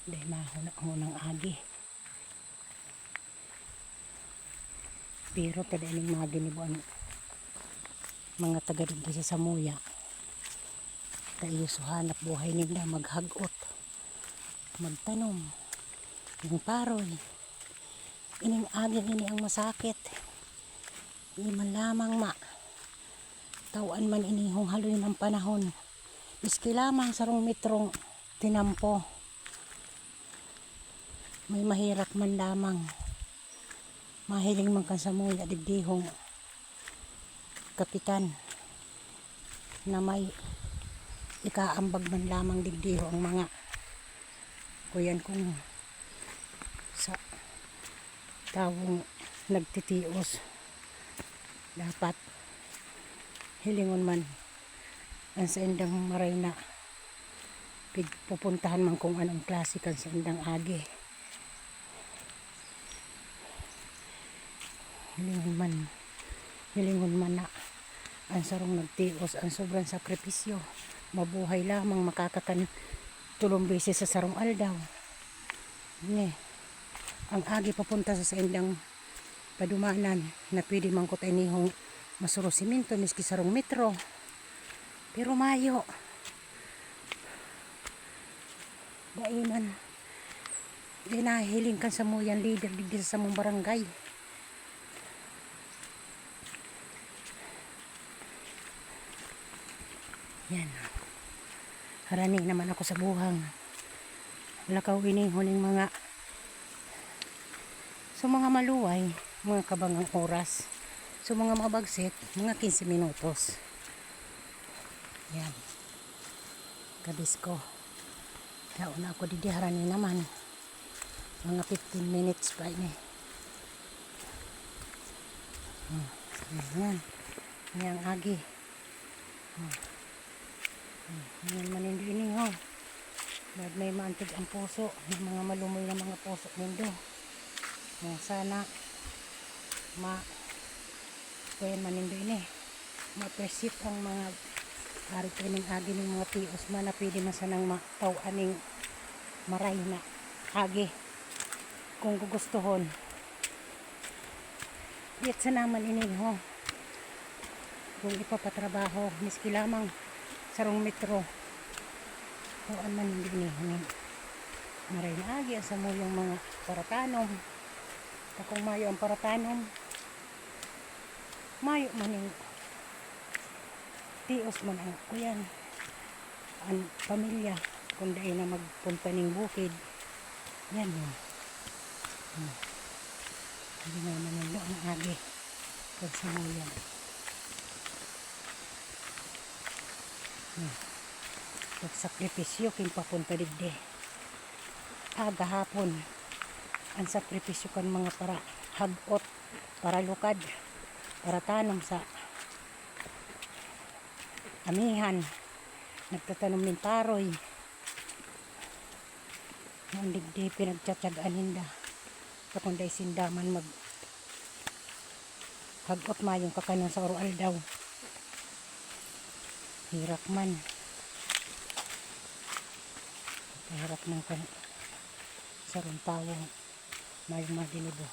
Dahil mahuna-hunang agi. Pero tadaling maginibuan mga taga dito sa Samuya. Tayo suhanap buhay nila maghagot, magtanom, yung paroy. Ining agi ini ang masakit. Iman lamang tawan man inihong haloy ng panahon. Iski lamang sarong metrong tinampo. May mahirap man lamang. Mahiling man kan Samuya digdihong kapitan na may ikaambag man lamang digdiho ang mga kuyan kung sa tawong nagtitios dapat hilingon man ang sa indang maray na pupuntahan man kung anong klase kan sa indang agi. Hilingon man na ang sarong nagtios ang sobrang sakripisyo mabuhay lamang makakakan 3 beses sa sarong aldaw. Ang agi papunta sa indang padumanan na pwede mangkot ay nihong masuro simento miski sarong metro pero mayo bainan dinahiling kan sa muyan leader digdi sa mong barangay. Yan. Harani naman ako sa buhang. Lakaw inihuning mga mga maluway, mga kabangang oras. Mga mabagsit, mga 15 minutos. Yan. Kabisko. Daon ako didi harani naman. Mga 15 minutes pa ini. Yan. Yan agi. Ngayon manindo ini ho. Dahil may maantig ang puso. May mga malumoy na mga puso nindo. Sana kuyan manindo ini. Ma-appreciate ang mga ari kining agi ng mga tios man na pwede masanang matawaning maray na agi. Kung gugustuhon. Yet sa naman ini ho. Kung ipapatrabaho, miski lamang sarong metro kuan man hindi ni maray na agi sa mo yung mga paratanom kung mayo ang paratanom mayo man yung tios man ang kuyan ang pamilya kung dahil na magpunta ng bukid yan yun hindi naman yung ang agi pag sa mo yan pagsakripisyo king papunta digde aga hapon ang sakripisyo kan mga para hagot para lukad para tanom sa amihan nagtatanom ng paroy ang digde pinagtsatsagaan hinda kapunday sindaman mag hagot mayong kakanon sa oral daw hirap man hirap ng sarong tawong mayong madinibo